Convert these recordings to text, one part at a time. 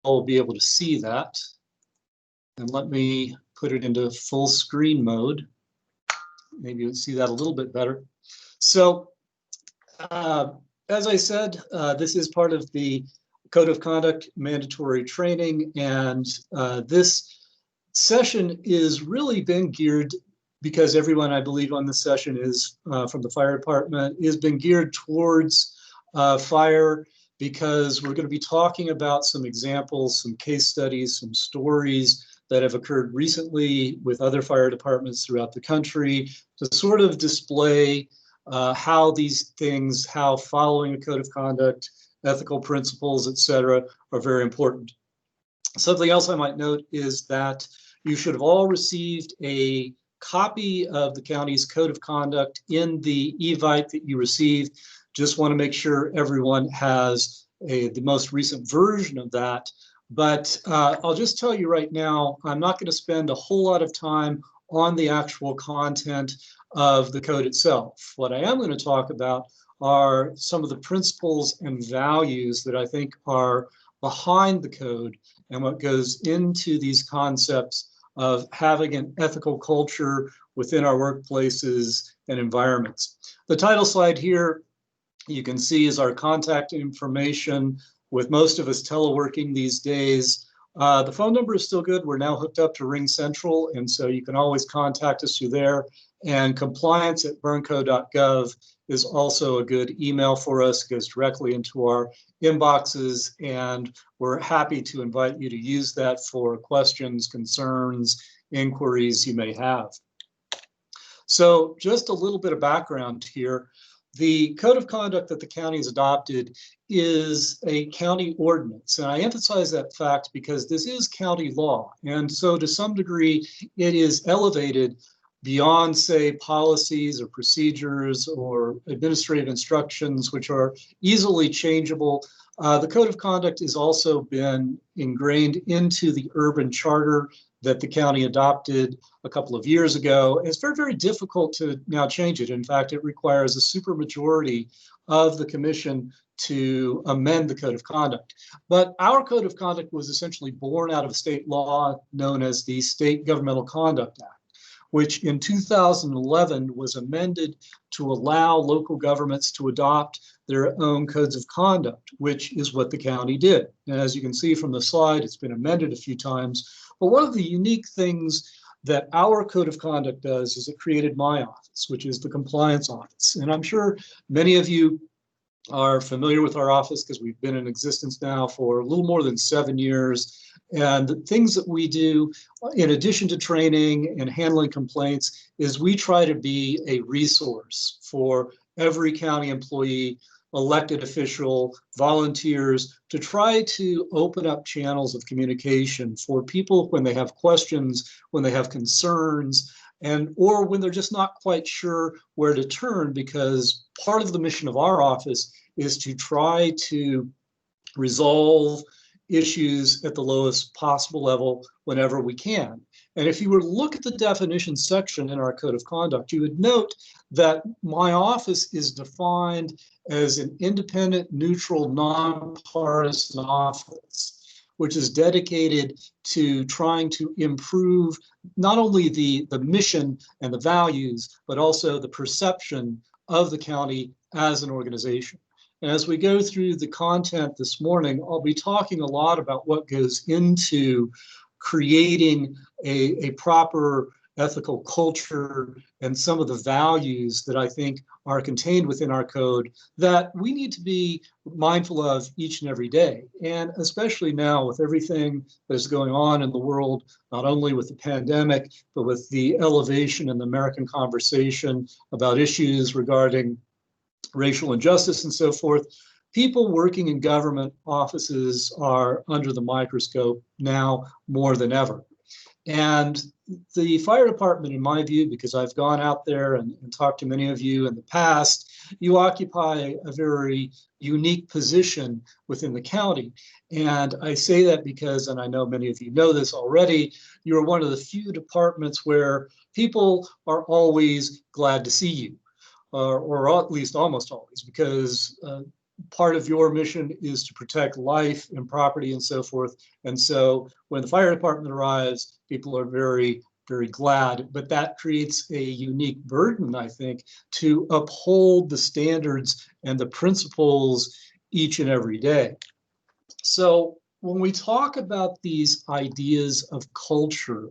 all be able to see that. And let me put it into full screen mode. Maybe you'll see that a little bit better. So as I said, this is part of the Code of Conduct mandatory training, and this session is really been geared, because everyone I believe on this session is from the fire department, has been geared towards fire, because we're going to be talking about some examples, some case studies, some stories that have occurred recently with other fire departments throughout the country to sort of display how these things, how following a code of conduct, ethical principles, etc., are very important. Something else I might note is that you should have all received a copy of the county's code of conduct in the Evite that you received. Just want to make sure everyone has the most recent version of that. But I'll just tell you right now, I'm not going to spend a whole lot of time on the actual content of the code itself. What I am going to talk about are some of the principles and values that I think are behind the code and what goes into these concepts of having an ethical culture within our workplaces and environments. The title slide here, you can see, is our contact information. With most of us teleworking these days, the phone number is still good. We're now hooked up to Ring Central, and so you can always contact us through there. And compliance@bernco.gov is also a good email for us. It goes directly into our inboxes, and we're happy to invite you to use that for questions, concerns, inquiries you may have. So just a little bit of background here. The code of conduct that the county has adopted is a county ordinance. And I emphasize that fact because this is county law. And so to some degree, it is elevated beyond, say, policies or procedures or administrative instructions, which are easily changeable. The code of conduct has also been ingrained into the urban charter that the county adopted a couple of years ago. It's very, very difficult to now change it. In fact, it requires a supermajority of the commission to amend the code of conduct. But our code of conduct was essentially born out of state law known as the State Governmental Conduct Act, which in 2011 was amended to allow local governments to adopt their own codes of conduct, which is what the county did. And as you can see from the slide, it's been amended a few times. But one of the unique things that our code of conduct does is it created my office, which is the compliance office. And I'm sure many of you are familiar with our office because we've been in existence now for a little more than 7 years. And the things that we do, in addition to training and handling complaints, is we try to be a resource for every county employee, elected official, volunteers, to try to open up channels of communication for people when they have questions, when they have concerns, and or when they're just not quite sure where to turn, because part of the mission of our office is to try to resolve issues at the lowest possible level whenever we can. And if you were to look at the definition section in our code of conduct, you would note that my office is defined as an independent, neutral, nonpartisan office, which is dedicated to trying to improve not only the mission and the values, but also the perception of the county as an organization. And as we go through the content this morning, I'll be talking a lot about what goes into creating a proper ethical culture and some of the values that I think are contained within our code that we need to be mindful of each and every day. And especially now with everything that is going on in the world, not only with the pandemic, but with the elevation in the American conversation about issues regarding racial injustice and so forth, people working in government offices are under the microscope now more than ever. And the fire department, in my view, because I've gone out there and talked to many of you in the past, you occupy a very unique position within the county. And I say that because, and I know many of you know this already, you're one of the few departments where people are always glad to see you. Or at least almost always, because part of your mission is to protect life and property and so forth. And so when the fire department arrives, people are very, very glad, but that creates a unique burden, I think, to uphold the standards and the principles each and every day. So when we talk about these ideas of culture,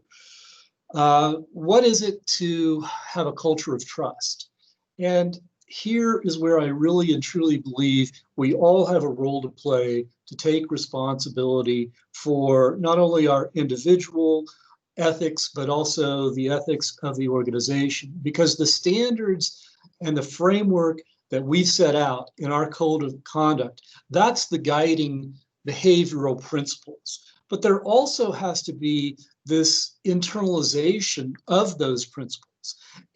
what is it to have a culture of trust? And here is where I really and truly believe we all have a role to play to take responsibility for not only our individual ethics, but also the ethics of the organization, because the standards and the framework that we've set out in our code of conduct, that's the guiding behavioral principles. But there also has to be this internalization of those principles.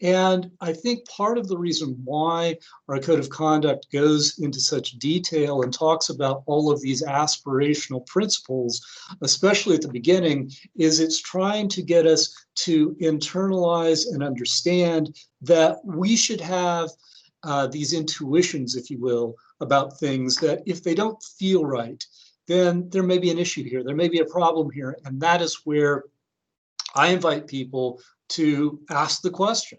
And I think part of the reason why our code of conduct goes into such detail and talks about all of these aspirational principles, especially at the beginning, is it's trying to get us to internalize and understand that we should have these intuitions, if you will, about things that if they don't feel right, then there may be an issue here, there may be a problem here, and that is where I invite people to ask the question.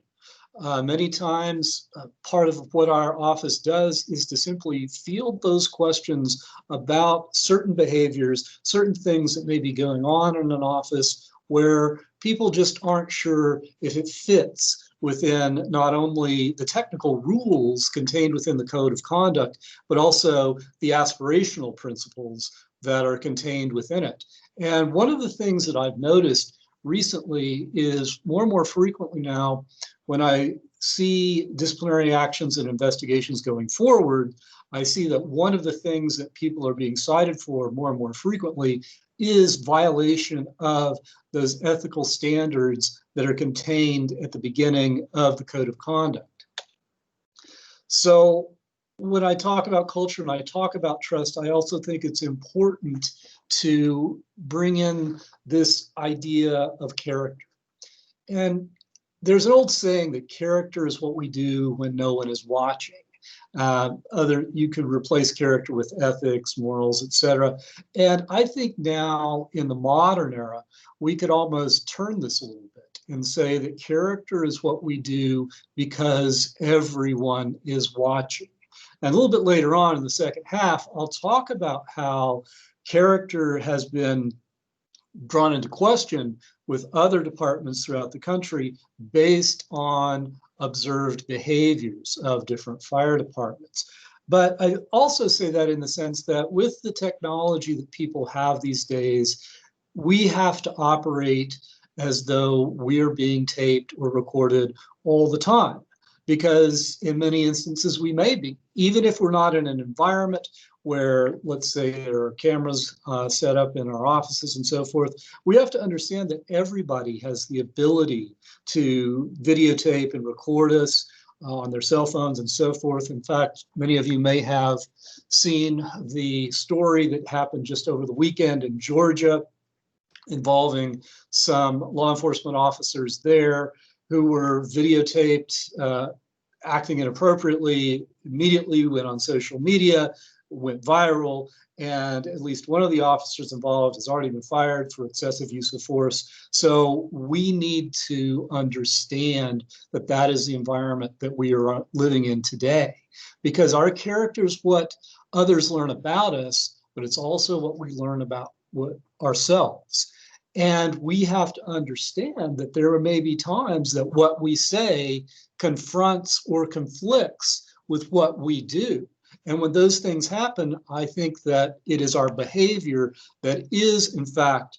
Many times, part of what our office does is to simply field those questions about certain behaviors, certain things that may be going on in an office where people just aren't sure if it fits within not only the technical rules contained within the code of conduct, but also the aspirational principles that are contained within it. And one of the things that I've noticed recently is more and more frequently now, when I see disciplinary actions and investigations going forward, I see that one of the things that people are being cited for more and more frequently is violation of those ethical standards that are contained at the beginning of the code of conduct. So when I talk about culture and I talk about trust, I also think it's important to bring in this idea of character. And there's an old saying that character is what we do when no one is watching. You could replace character with ethics, morals, etc. And I think now in the modern era, we could almost turn this a little bit and say that character is what we do because everyone is watching. And a little bit later on in the second half, I'll talk about how character has been drawn into question with other departments throughout the country based on observed behaviors of different fire departments. But I also say that in the sense that with the technology that people have these days, we have to operate as though we're being taped or recorded all the time, because in many instances we may be, even if we're not in an environment where, let's say, there are cameras set up in our offices and so forth. We have to understand that everybody has the ability to videotape and record us on their cell phones and so forth. In fact, many of you may have seen the story that happened just over the weekend in Georgia involving some law enforcement officers there who were videotaped acting inappropriately, immediately went on social media, went viral, and at least one of the officers involved has already been fired for excessive use of force. So we need to understand that that is the environment that we are living in today, because our character is what others learn about us, but it's also what we learn about ourselves. And we have to understand that there may be times that what we say confronts or conflicts with what we do. And when those things happen, I think that it is our behavior that is, in fact,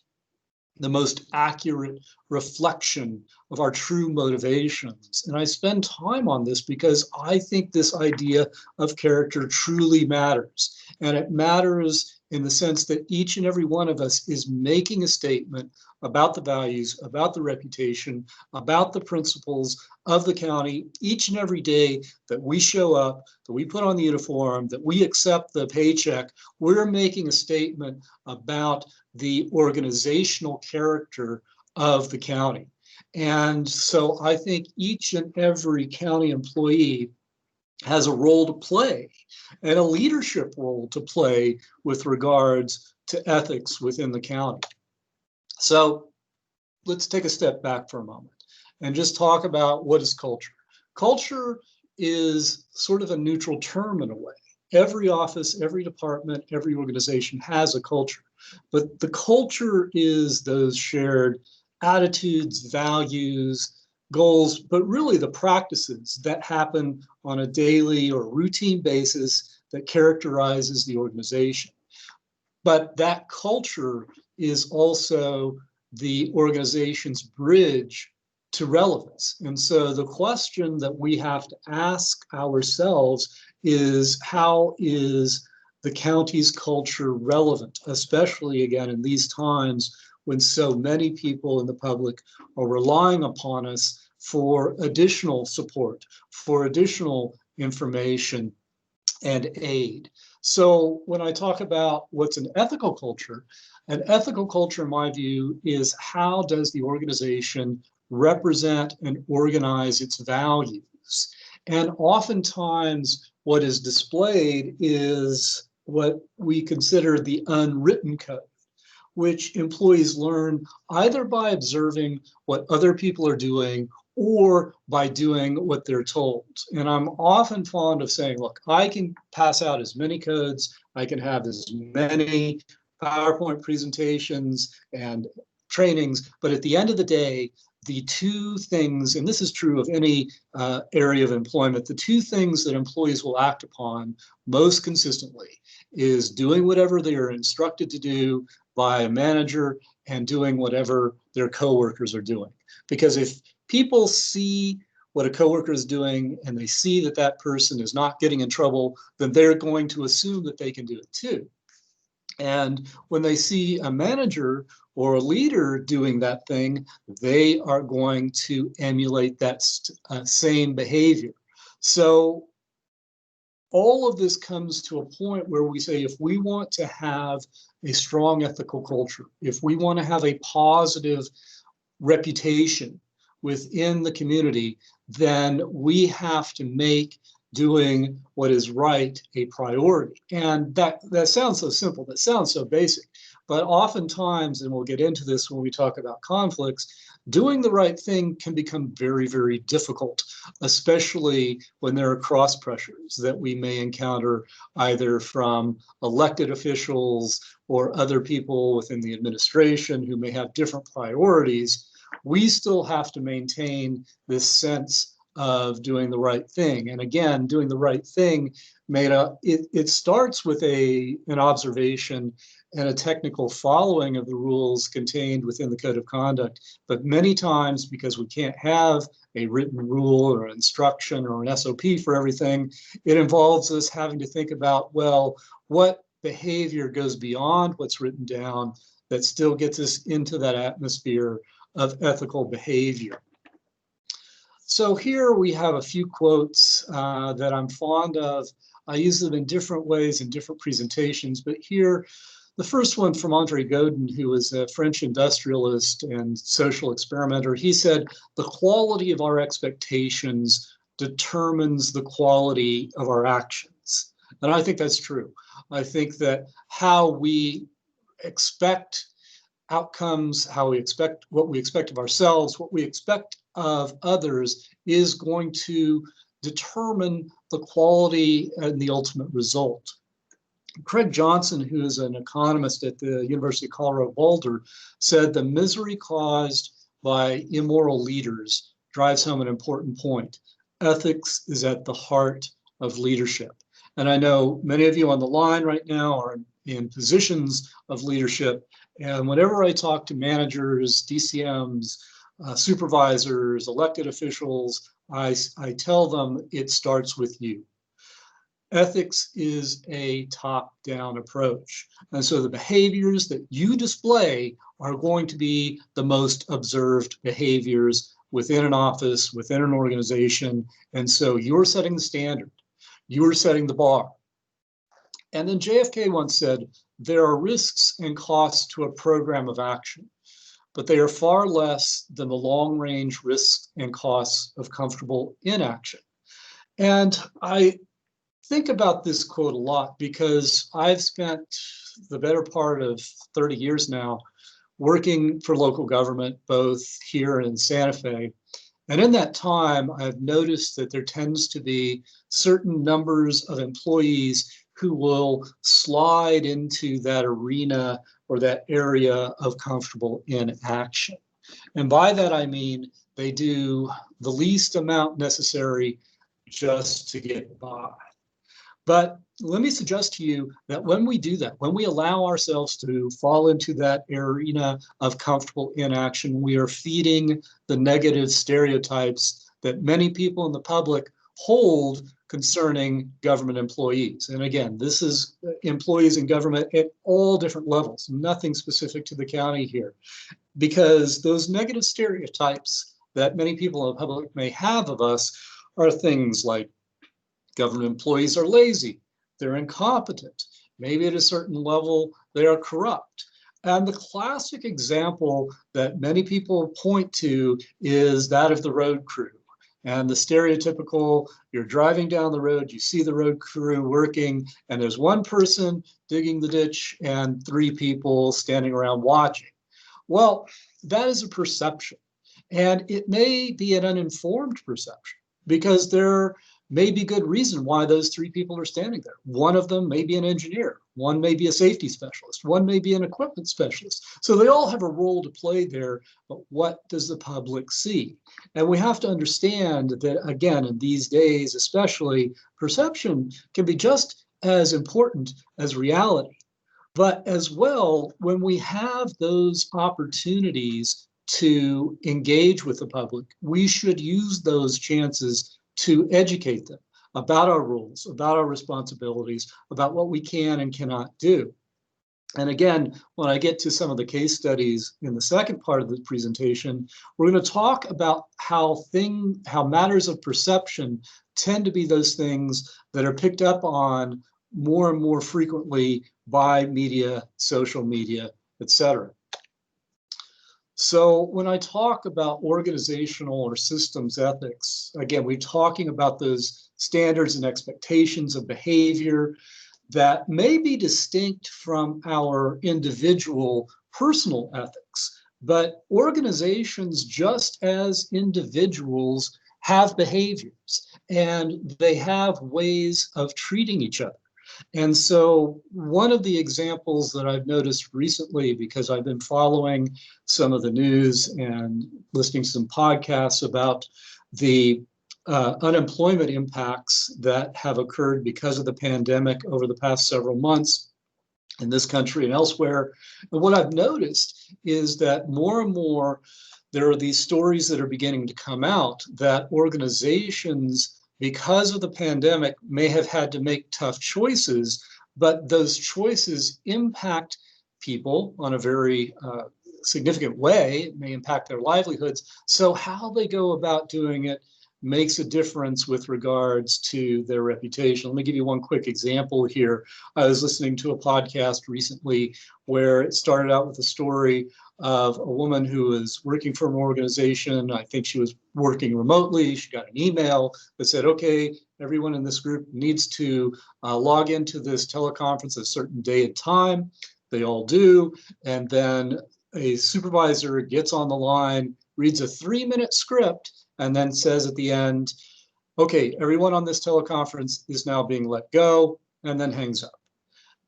the most accurate reflection of our true motivations. And I spend time on this because I think this idea of character truly matters. And it matters in the sense that each and every one of us is making a statement about the values, about the reputation, about the principles of the county each and every day that we show up, that we put on the uniform, that we accept the paycheck. We're making a statement about the organizational character of the county. And so I think each and every county employee has a role to play and a leadership role to play with regards to ethics within the county. So let's take a step back for a moment and just talk about what is culture. Culture is sort of a neutral term in a way. Every office, every department, every organization has a culture, but the culture is those shared attitudes, values, goals, but really the practices that happen on a daily or routine basis that characterizes the organization. But that culture is also the organization's bridge to relevance. And so the question that we have to ask ourselves is, how is the county's culture relevant, especially again in these times when so many people in the public are relying upon us for additional support, for additional information and aid. So when I talk about what's an ethical culture in my view, is how does the organization represent and organize its values? And oftentimes what is displayed is what we consider the unwritten code, which employees learn either by observing what other people are doing or by doing what they're told. And I'm often fond of saying, look, I can pass out as many codes, I can have as many PowerPoint presentations and trainings, but at the end of the day, the two things, and this is true of any area of employment, the two things that employees will act upon most consistently is doing whatever they are instructed to do by a manager and doing whatever their coworkers are doing. Because if people see what a coworker is doing and they see that that person is not getting in trouble, then they're going to assume that they can do it too. And when they see a manager or a leader doing that thing, they are going to emulate that same behavior. So all of this comes to a point where we say, if we want to have a strong ethical culture, if we want to have a positive reputation within the community, then we have to make doing what is right a priority. And that sounds so simple, that sounds so basic, but oftentimes, and we'll get into this when we talk about conflicts, doing the right thing can become very, very difficult, especially when there are cross pressures that we may encounter either from elected officials or other people within the administration who may have different priorities. We still have to maintain this sense of doing the right thing. And again, doing the right thing, it starts with an observation and a technical following of the rules contained within the Code of Conduct. But many times, because we can't have a written rule or instruction or an SOP for everything, it involves us having to think about, well, what behavior goes beyond what's written down that still gets us into that atmosphere of ethical behavior. So here we have a few quotes that I'm fond of. I use them in different ways in different presentations, but here, the first one from André Godin, who was a French industrialist and social experimenter, he said, "The quality of our expectations determines the quality of our actions." And I think that's true. I think that how we expect outcomes, how we expect, what we expect of ourselves, what we expect of others is going to determine the quality and the ultimate result. Craig Johnson, who is an economist at the University of Colorado Boulder, said the misery caused by immoral leaders drives home an important point. Ethics is at the heart of leadership. And I know many of you on the line right now are in positions of leadership. And whenever I talk to managers, DCMs, supervisors, elected officials, I tell them it starts with you. Ethics is a top-down approach. And so the behaviors that you display are going to be the most observed behaviors within an office, within an organization. And so you're setting the standard. You're setting the bar. And then JFK once said, there are risks and costs to a program of action, but they are far less than the long-range risks and costs of comfortable inaction. And I think about this quote a lot because I've spent the better part of 30 years now working for local government, both here and in Santa Fe. And in that time, I've noticed that there tends to be certain numbers of employees who will slide into that arena or that area of comfortable inaction. And by that, I mean they do the least amount necessary just to get by. But let me suggest to you that when we do that, when we allow ourselves to fall into that arena of comfortable inaction, we are feeding the negative stereotypes that many people in the public hold concerning government employees. And again, this is employees in government at all different levels, nothing specific to the county here, because those negative stereotypes that many people in the public may have of us are things like government employees are lazy, they're incompetent, maybe at a certain level they are corrupt. And the classic example that many people point to is that of the road crew. And the stereotypical, you're driving down the road, you see the road crew working, and there's one person digging the ditch and three people standing around watching. Well, that is a perception. And it may be an uninformed perception because there may be good reason why those three people are standing there. One of them may be an engineer, one may be a safety specialist, one may be an equipment specialist. So they all have a role to play there, but what does the public see? And we have to understand that, again, in these days especially, perception can be just as important as reality. But as well, when we have those opportunities to engage with the public, we should use those chances to educate them about our rules, about our responsibilities, about what we can and cannot do. And again, when I get to some of the case studies in the second part of the presentation, we're going to talk about how matters of perception tend to be those things that are picked up on more and more frequently by media, social media, etc. So when I talk about organizational or systems ethics, again, we're talking about those standards and expectations of behavior that may be distinct from our individual personal ethics, but organizations, just as individuals, have behaviors and they have ways of treating each other. And so one of the examples that I've noticed recently, because I've been following some of the news and listening to some podcasts about the unemployment impacts that have occurred because of the pandemic over the past several months in this country and elsewhere. And what I've noticed is that more and more there are these stories that are beginning to come out that organizations, because of the pandemic, may have had to make tough choices, but those choices impact people on a very significant way. It may impact their livelihoods. So how they go about doing it makes a difference with regards to their reputation. Let me give you one quick example here. I was listening to a podcast recently where it started out with a story of a woman who was working for an organization. I think she was working remotely. She got an email that said, okay, everyone in this group needs to log into this teleconference at a certain day and time. They all do. And then a supervisor gets on the line, reads a 3-minute script, and then says at the end, okay, everyone on this teleconference is now being let go, and then hangs up.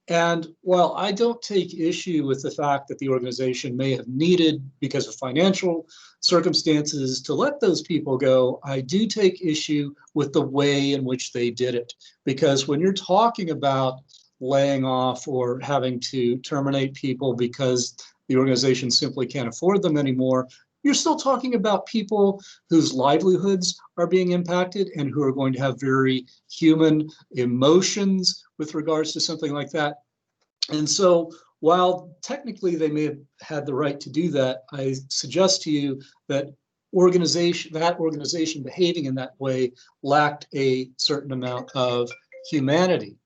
And while I don't take issue with the fact that the organization may have needed, because of financial circumstances, to let those people go, I do take issue with the way in which they did it. Because when you're talking about laying off or having to terminate people because the organization simply can't afford them anymore, you're still talking about people whose livelihoods are being impacted and who are going to have very human emotions with regards to something like that. And so while technically they may have had the right to do that, I suggest to you that organization behaving in that way lacked a certain amount of humanity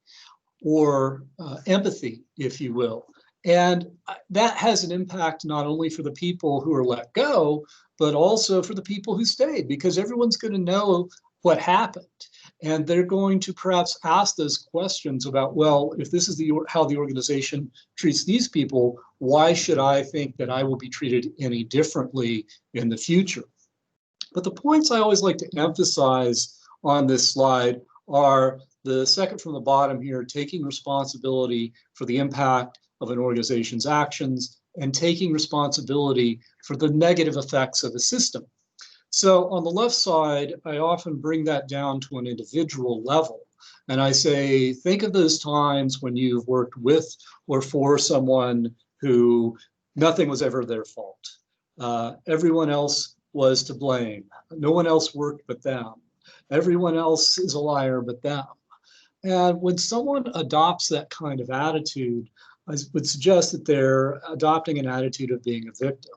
or empathy, if you will. And that has an impact not only for the people who are let go, but also for the people who stayed, because everyone's going to know what happened. And they're going to perhaps ask those questions about, well, if this is how the organization treats these people, why should I think that I will be treated any differently in the future? But the points I always like to emphasize on this slide are the second from the bottom here, taking responsibility for the impact of an organization's actions and taking responsibility for the negative effects of a system. So on the left side, I often bring that down to an individual level. And I say, think of those times when you've worked with or for someone who nothing was ever their fault. Everyone else was to blame. No one else worked but them. Everyone else is a liar but them. And when someone adopts that kind of attitude, I would suggest that they're adopting an attitude of being a victim.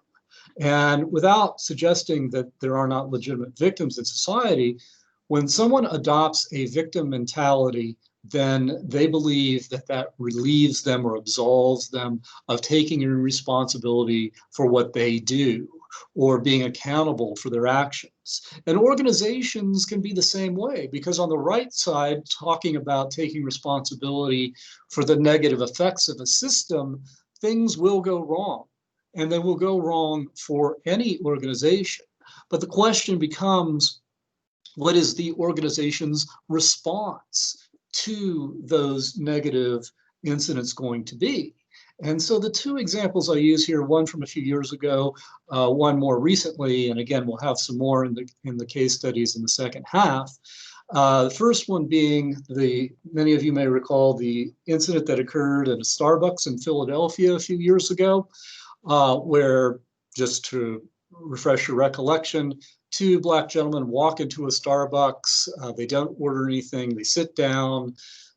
And without suggesting that there are not legitimate victims in society, when someone adopts a victim mentality, then they believe that that relieves them or absolves them of taking responsibility for what they do or being accountable for their actions. And organizations can be the same way, because on the right side, talking about taking responsibility for the negative effects of a system, things will go wrong. And they will go wrong for any organization. But the question becomes, what is the organization's response to those negative incidents going to be? And so the two examples I use here, one from a few years ago, one more recently, and again, we'll have some more in the case studies in the second half. The first one being many of you may recall the incident that occurred at a Starbucks in Philadelphia a few years ago. Where, just to refresh your recollection, two Black gentlemen walk into a Starbucks, they don't order anything, they sit down,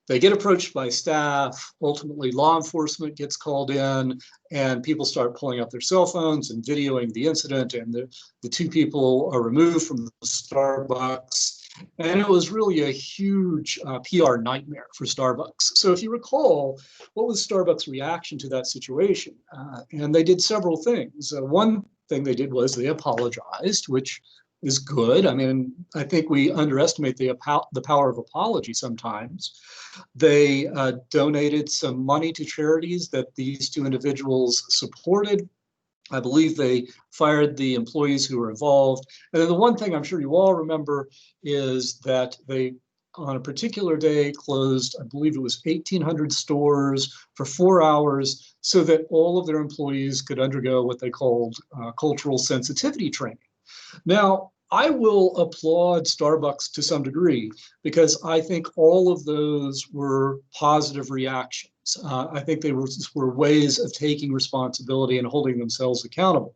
they get approached by staff, ultimately law enforcement gets called in, and people start pulling up their cell phones and videoing the incident, and the two people are removed from the Starbucks. And it was really a huge PR nightmare for Starbucks. So if you recall, what was Starbucks' reaction to that situation? And they did several things. One thing they did was they apologized, which is good. I mean, I think we underestimate the power of apology sometimes. They donated some money to charities that these two individuals supported. I believe they fired the employees who were involved. And then the one thing I'm sure you all remember is that they, on a particular day, closed, I believe it was 1,800 stores for 4 hours so that all of their employees could undergo what they called cultural sensitivity training. Now, I will applaud Starbucks to some degree because I think all of those were positive reactions. I think they were ways of taking responsibility and holding themselves accountable.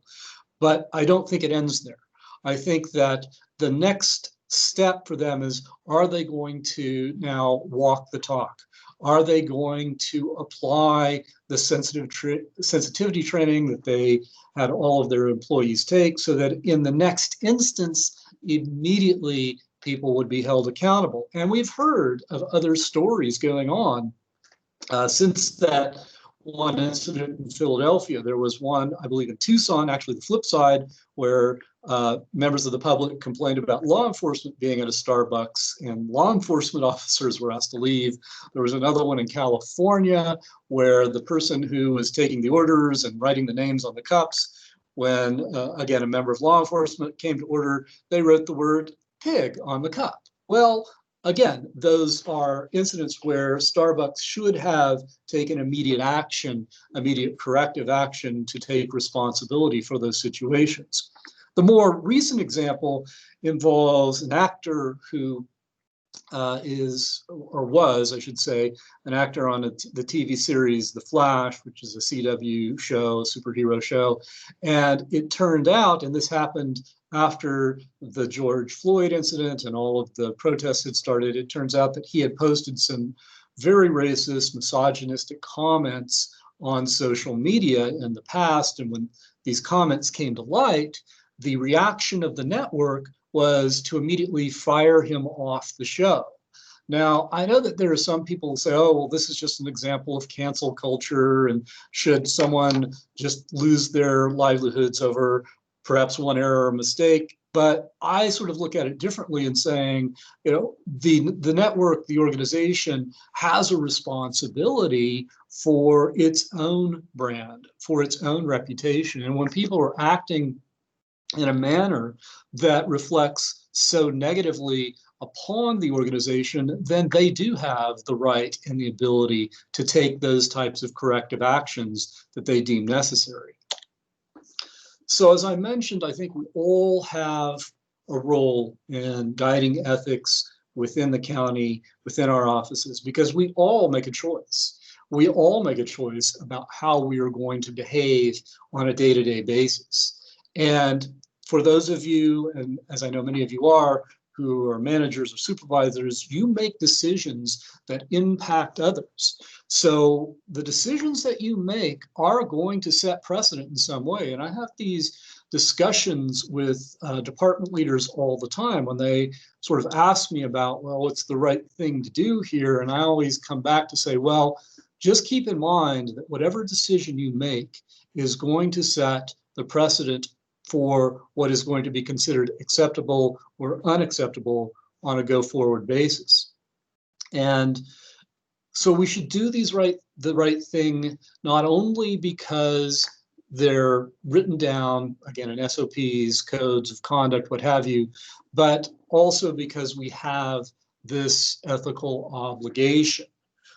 But I don't think it ends there. I think that the next step for them is, are they going to now walk the talk? Are they going to apply the sensitivity training that they had all of their employees take so that in the next instance, immediately people would be held accountable? And we've heard of other stories going on since that one incident in Philadelphia. There was one, I believe, in Tucson, actually the flip side, where members of the public complained about law enforcement being at a Starbucks and law enforcement officers were asked to leave. There was another one in California where the person who was taking the orders and writing the names on the cups, when, again, a member of law enforcement came to order, they wrote the word pig on the cup. Well, again, those are incidents where Starbucks should have taken immediate action, immediate corrective action to take responsibility for those situations. The more recent example involves an actor who is, or was, I should say, an actor on the TV series The Flash, which is a CW show, a superhero show. And it turned out, and this happened after the George Floyd incident and all of the protests had started, it turns out that he had posted some very racist, misogynistic comments on social media in the past. And when these comments came to light, the reaction of the network was to immediately fire him off the show. Now, I know that there are some people who say, oh, well, this is just an example of cancel culture, and should someone just lose their livelihoods over perhaps one error or mistake? But I sort of look at it differently in saying, the network, the organization has a responsibility for its own brand, for its own reputation. And when people are acting in a manner that reflects so negatively upon the organization, then they do have the right and the ability to take those types of corrective actions that they deem necessary. So as I mentioned, I think we all have a role in guiding ethics within the county, within our offices, because we all make a choice. We all make a choice about how we are going to behave on a day-to-day basis. And for those of you, and as I know many of you are, who are managers or supervisors, you make decisions that impact others. So the decisions that you make are going to set precedent in some way. And I have these discussions with department leaders all the time when they sort of ask me about, well, what's the right thing to do here? And I always come back to say, well, just keep in mind that whatever decision you make is going to set the precedent for what is going to be considered acceptable or unacceptable on a go-forward basis. And so we should do the right thing, not only because they're written down, again, in SOPs, codes of conduct, what have you, but also because we have this ethical obligation.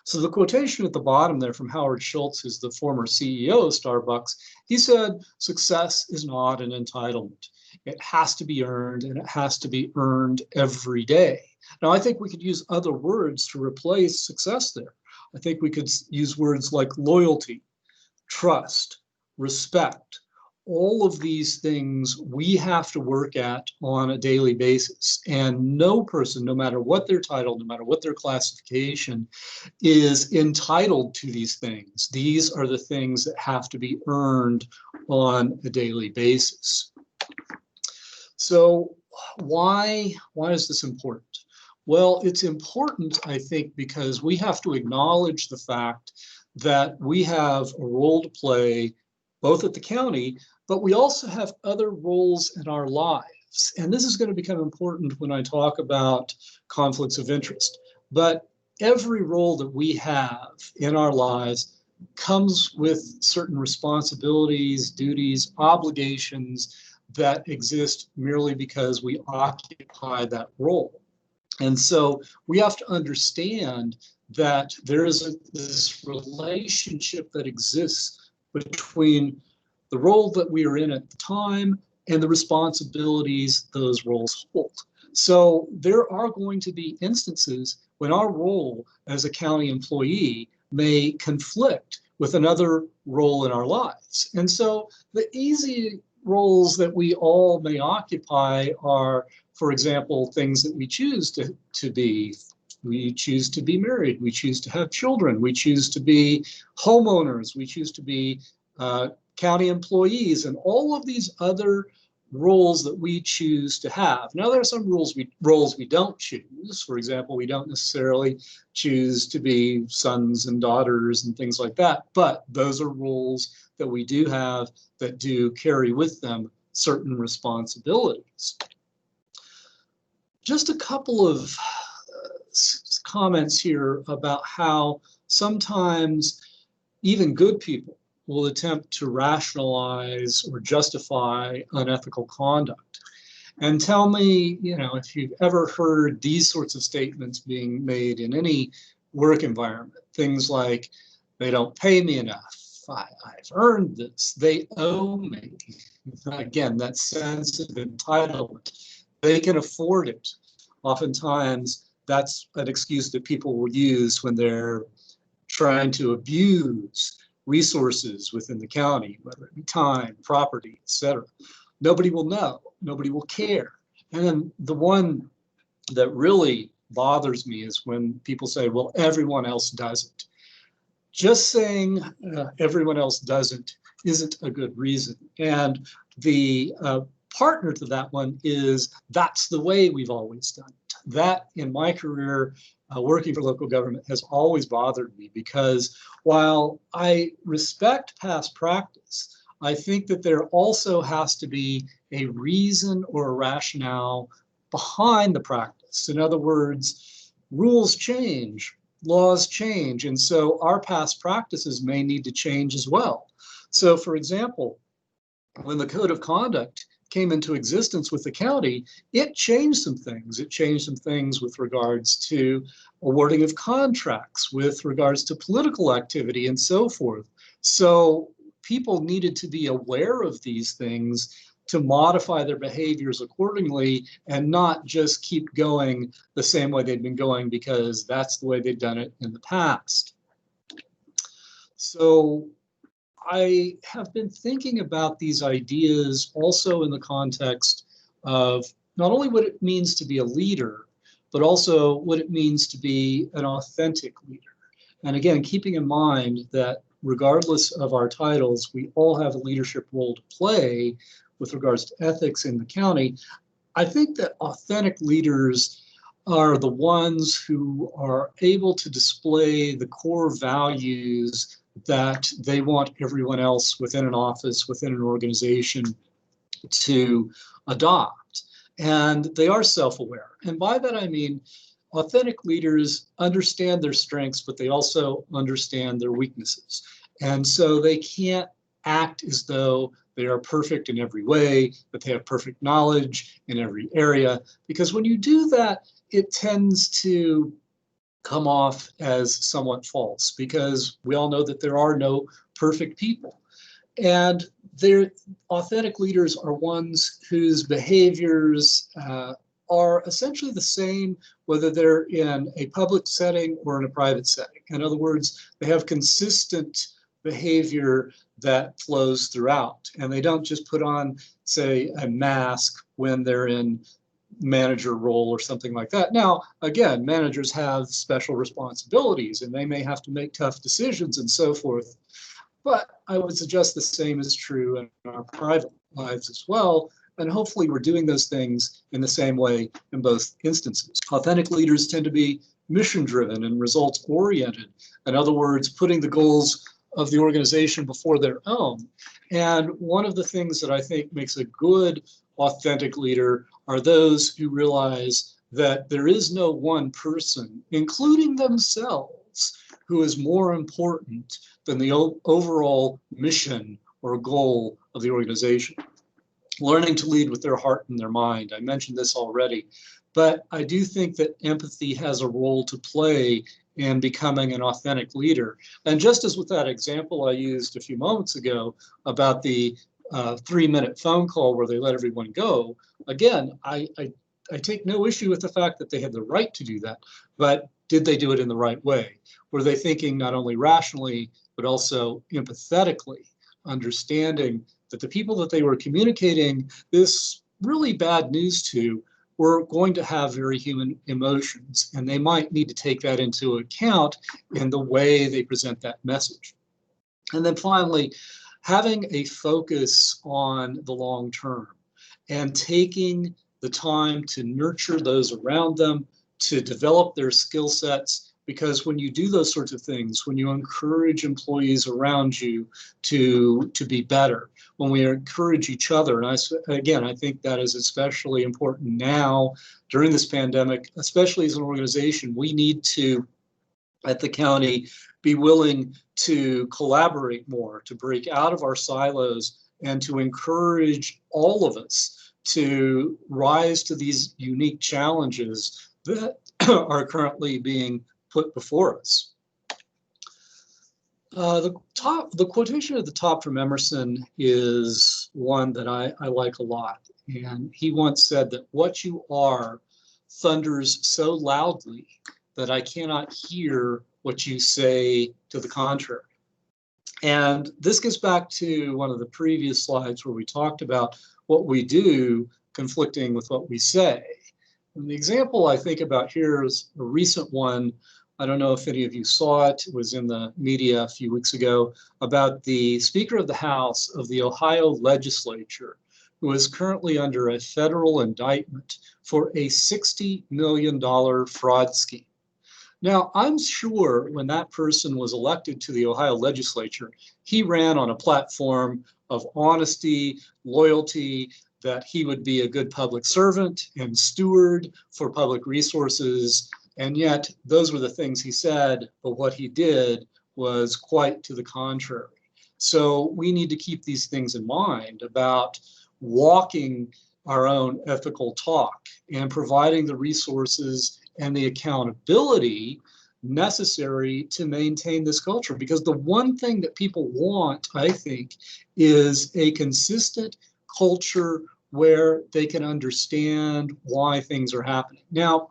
So the quotation at the bottom there from Howard Schultz, who's the former CEO of Starbucks, he said, success is not an entitlement. It has to be earned, and it has to be earned every day. Now, I think we could use other words to replace success there. I think we could use words like loyalty, trust, respect. All of these things we have to work at on a daily basis. And no person, no matter what their title, no matter what their classification, is entitled to these things. These are the things that have to be earned on a daily basis. So why is this important? Well, it's important, I think, because we have to acknowledge the fact that we have a role to play both at the county, but we also have other roles in our lives. And this is going to become important when I talk about conflicts of interest. But every role that we have in our lives comes with certain responsibilities, duties, obligations that exist merely because we occupy that role. And so we have to understand that there is this relationship that exists between the role that we are in at the time and the responsibilities those roles hold. So there are going to be instances when our role as a county employee may conflict with another role in our lives. And so the easy roles that we all may occupy are, for example, things that we choose to be. We choose to be married, we choose to have children, we choose to be homeowners, we choose to be county employees, and all of these other roles that we choose to have. Now, there are some roles we don't choose. For example, we don't necessarily choose to be sons and daughters and things like that, but those are roles that we do have that do carry with them certain responsibilities. Just a couple of comments here about how sometimes even good people will attempt to rationalize or justify unethical conduct. And tell me, if you've ever heard these sorts of statements being made in any work environment, things like, they don't pay me enough, I've earned this, they owe me. Again, that sense of entitlement. They can afford it. Oftentimes, that's an excuse that people will use when they're trying to abuse resources within the county, whether it be time, property, etc. Nobody will know, nobody will care. And then the one that really bothers me is when people say, well, everyone else doesn't. Just saying everyone else doesn't isn't a good reason. And the partner to that one is that's the way we've always done it. That, in my career, working for local government has always bothered me, because while I respect past practice, I think that there also has to be a reason or a rationale behind the practice. In other words, rules change, laws change, and so our past practices may need to change as well. So, for example, when the Code of Conduct came into existence with the county, it changed some things. It changed some things with regards to awarding of contracts, with regards to political activity, and so forth. So people needed to be aware of these things to modify their behaviors accordingly and not just keep going the same way they'd been going because that's the way they'd done it in the past. So I have been thinking about these ideas also in the context of not only what it means to be a leader, but also what it means to be an authentic leader. And again, keeping in mind that regardless of our titles, we all have a leadership role to play with regards to ethics in the county. I think that authentic leaders are the ones who are able to display the core values that they want everyone else within an office, within an organization to adopt. And they are self-aware. And by that I mean authentic leaders understand their strengths, but they also understand their weaknesses. And so they can't act as though they are perfect in every way, that they have perfect knowledge in every area, because when you do that, it tends to come off as somewhat false, because we all know that there are no perfect people. And their authentic leaders are ones whose behaviors are essentially the same, whether they're in a public setting or in a private setting. In other words, they have consistent behavior that flows throughout, and they don't just put on, say, a mask when they're in manager role or something like that. Now, again, managers have special responsibilities and they may have to make tough decisions and so forth. But I would suggest the same is true in our private lives as well. And hopefully we're doing those things in the same way in both instances. Authentic leaders tend to be mission-driven and results-oriented. In other words, putting the goals of the organization before their own. And one of the things that I think makes a good authentic leader are those who realize that there is no one person, including themselves, who is more important than the overall mission or goal of the organization. Learning to lead with their heart and their mind. I mentioned this already, but I do think that empathy has a role to play in becoming an authentic leader. And just as with that example I used a few moments ago about the 3-minute phone call where they let everyone go, again, I take no issue with the fact that they had the right to do that, but did they do it in the right way? Were they thinking not only rationally, but also empathetically, understanding that the people that they were communicating this really bad news to were going to have very human emotions, and they might need to take that into account in the way they present that message. And then finally, having a focus on the long term and taking the time to nurture those around them, to develop their skill sets, because when you do those sorts of things, when you encourage employees around you to be better, when we encourage each other, and I think that is especially important now during this pandemic, especially as an organization, we need to, at the county, be willing to collaborate more, to break out of our silos, and to encourage all of us to rise to these unique challenges that are currently being put before us. The quotation at the top from Emerson is one that I like a lot. And he once said that what you are thunders so loudly that I cannot hear what you say to the contrary. And this gets back to one of the previous slides where we talked about what we do conflicting with what we say. And the example I think about here is a recent one. I don't know if any of you saw it. It was in the media a few weeks ago about the Speaker of the House of the Ohio legislature, who is currently under a federal indictment for a $60 million fraud scheme. Now, I'm sure when that person was elected to the Ohio legislature, he ran on a platform of honesty, loyalty, that he would be a good public servant and steward for public resources. And yet those were the things he said, but what he did was quite to the contrary. So we need to keep these things in mind about walking our own ethical talk and providing the resources and the accountability necessary to maintain this culture. Because the one thing that people want, I think, is a consistent culture where they can understand why things are happening. Now,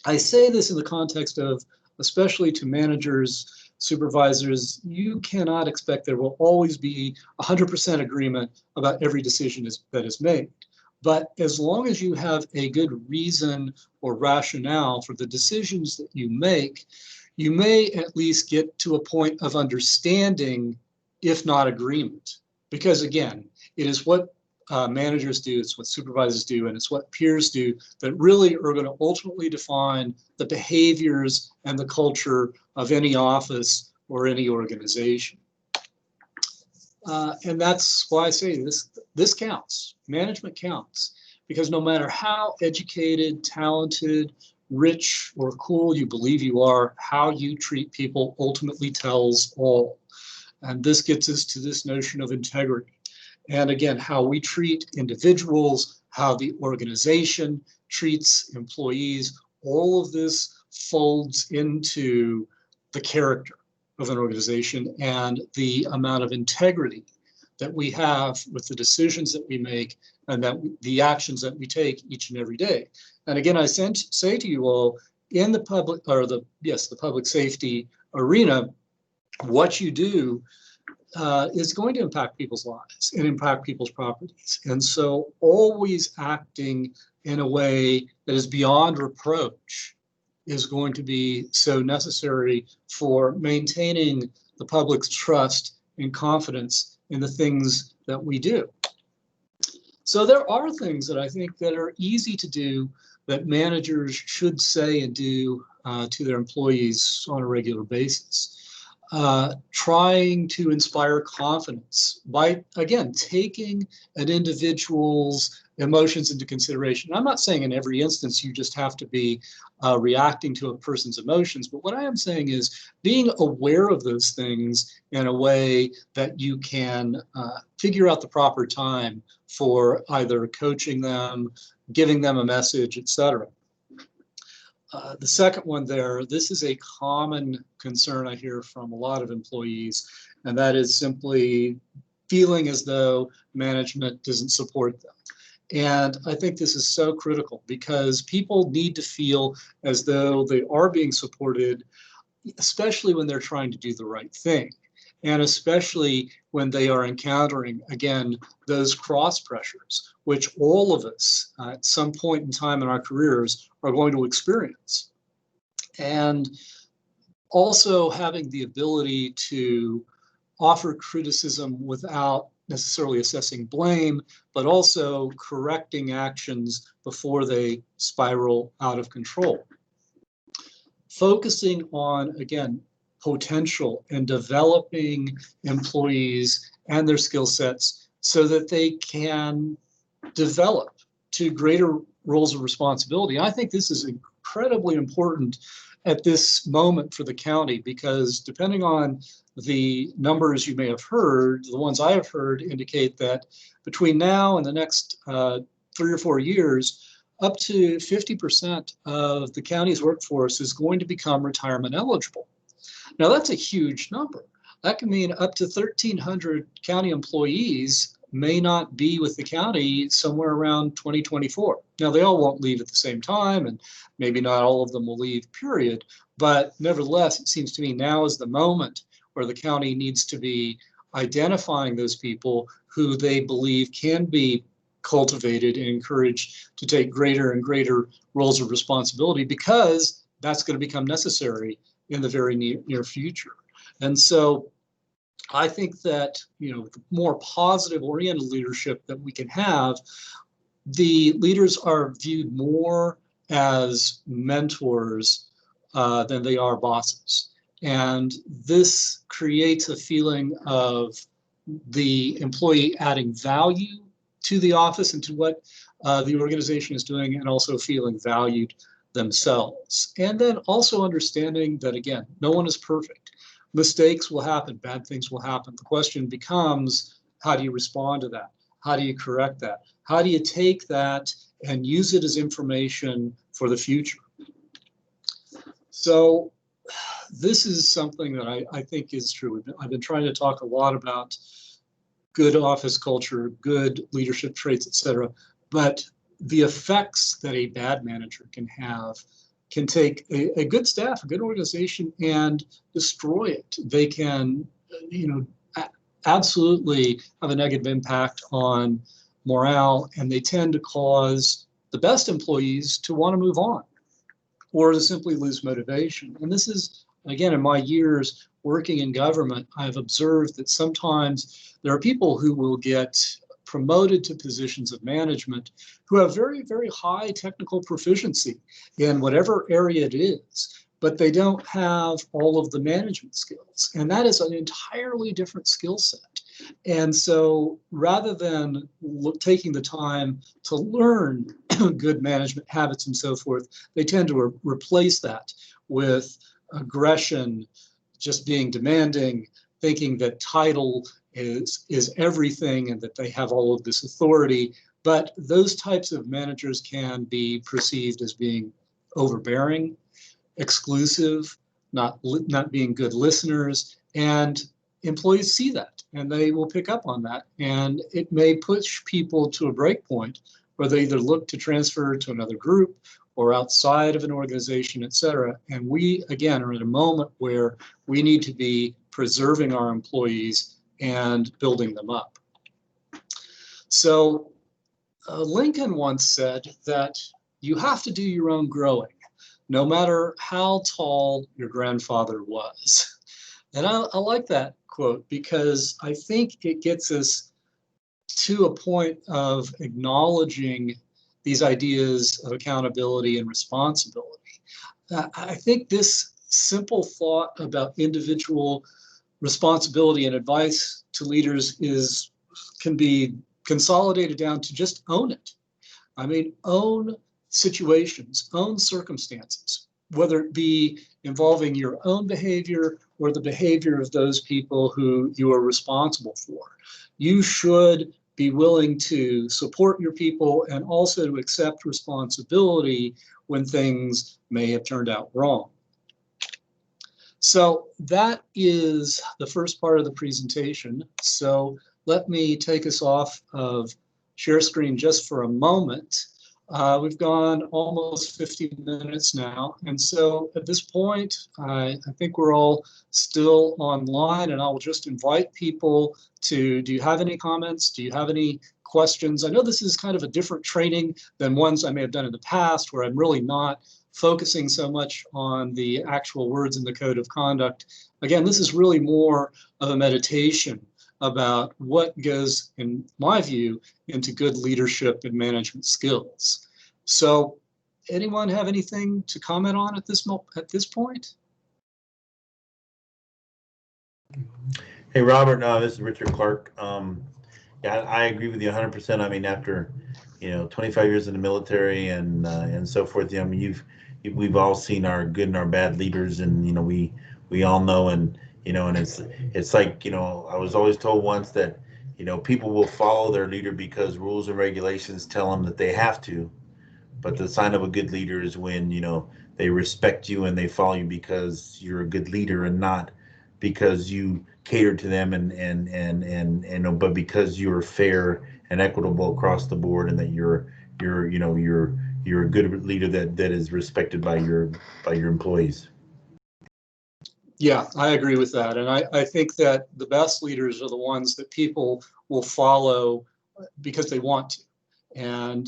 I say this in the context of, especially to managers, supervisors, you cannot expect there will always be 100% agreement about every decision that is made. But as long as you have a good reason or rationale for the decisions that you make, you may at least get to a point of understanding, if not agreement. Because again, it is what managers do, it's what supervisors do, and it's what peers do that really are going to ultimately define the behaviors and the culture of any office or any organization. And that's why I say this counts. Management counts, because no matter how educated, talented, rich, or cool you believe you are, how you treat people ultimately tells all. And this gets us to this notion of integrity. And again, how we treat individuals, how the organization treats employees, all of this folds into the character of an organization and the amount of integrity that we have with the decisions that we make and that the actions that we take each and every day. And again, I say to you all, in the public, or the public safety arena, what you do is going to impact people's lives and impact people's properties. And so always acting in a way that is beyond reproach is going to be so necessary for maintaining the public's trust and confidence in the things that we do. So there are things that I think that are easy to do that managers should say and do to their employees on a regular basis. Trying to inspire confidence by, again, taking an individual's emotions into consideration. I'm not saying in every instance you just have to be reacting to a person's emotions, but what I am saying is being aware of those things in a way that you can figure out the proper time for either coaching them, giving them a message, etc. The second one there, this is a common concern I hear from a lot of employees, and that is simply feeling as though management doesn't support them. And I think this is so critical because people need to feel as though they are being supported, especially when they're trying to do the right thing. And especially when they are encountering, again, those cross pressures, which all of us at some point in time in our careers are going to experience. And also having the ability to offer criticism without necessarily assessing blame, but also correcting actions before they spiral out of control. Focusing on, again, potential and developing employees and their skill sets so that they can develop to greater roles of responsibility. I think this is incredibly important at this moment for the county because depending on the numbers you may have heard, the ones I have heard indicate that between now and the next 3 or 4 years, up to 50% of the county's workforce is going to become retirement eligible. Now that's a huge number. That can mean up to 1,300 county employees may not be with the county somewhere around 2024. Now they all won't leave at the same time and maybe not all of them will leave, period. But nevertheless, it seems to me now is the moment where the county needs to be identifying those people who they believe can be cultivated and encouraged to take greater and greater roles of responsibility because that's going to become necessary in the very near future. And so I think that, the more positive oriented leadership that we can have, the leaders are viewed more as mentors than they are bosses. And this creates a feeling of the employee adding value to the office and to what the organization is doing, and also feeling valued themselves. And then also understanding that, again, no one is perfect. Mistakes will happen, bad things will happen. The question becomes, how do you respond to that? How do you correct that? How do you take that and use it as information for the future? So this is something that I think is true. I've been trying to talk a lot about good office culture, good leadership traits, et cetera, but the effects that a bad manager can have can take a good staff, a good organization, and destroy it. They can, absolutely have a negative impact on morale, and they tend to cause the best employees to want to move on or to simply lose motivation. And this is, again, in my years working in government, I've observed that sometimes there are people who will get promoted to positions of management who have very, very high technical proficiency in whatever area it is, but they don't have all of the management skills. And that is an entirely different skill set. And so rather than taking the time to learn good management habits and so forth, they tend to replace that with aggression, just being demanding, thinking that title is everything and that they have all of this authority. But those types of managers can be perceived as being overbearing, exclusive, not being good listeners, and employees see that and they will pick up on that, and it may push people to a break point where they either look to transfer to another group or outside of an organization, et cetera. And we, again, are at a moment where we need to be preserving our employees and building them up. So Lincoln once said that you have to do your own growing, no matter how tall your grandfather was. And I like that quote because I think it gets us to a point of acknowledging these ideas of accountability and responsibility. I think this simple thought about individual responsibility and advice to leaders can be consolidated down to just own it. I mean, own situations, own circumstances, whether it be involving your own behavior or the behavior of those people who you are responsible for. You should be willing to support your people and also to accept responsibility when things may have turned out wrong. So that is the first part of the presentation. So let me take us off of share screen just for a moment. We've gone almost 50 minutes now. And so at this point, I think we're all still online, and I will just invite people to, do you have any comments? Do you have any questions? I know this is kind of a different training than ones I may have done in the past, where I'm really not focusing so much on the actual words in the code of conduct. Again, this is really more of a meditation about what goes, in my view, into good leadership and management skills. So anyone have anything to comment on at this point? Hey, Robert, this is Richard Clark. Yeah, I agree with you 100%. I mean, after 25 years in the military and so forth, I mean, we've all seen our good and our bad leaders, and we all know, and and it's like I was always told once that people will follow their leader because rules and regulations tell them that they have to, but the sign of a good leader is when they respect you and they follow you because you're a good leader and not because you cater to them and but because you're fair and equitable across the board, and that you're a good leader that is respected by your employees. Yeah, I agree with that. And I think that the best leaders are the ones that people will follow because they want to. And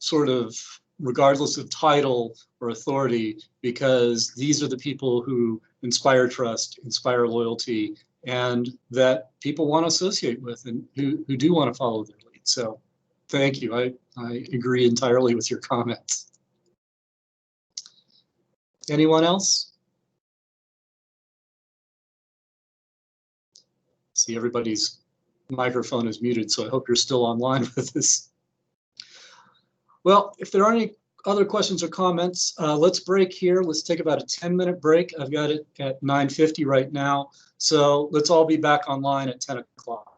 sort of regardless of title or authority, because these are the people who inspire trust, inspire loyalty, and that people want to associate with and who do want to follow their lead. So thank you. I agree entirely with your comments. Anyone else? See, everybody's microphone is muted, so I hope you're still online with us. Well, if there aren't any other questions or comments, let's break here. Let's take about a 10-minute break. I've got it at 9:50 right now, so let's all be back online at 10 o'clock.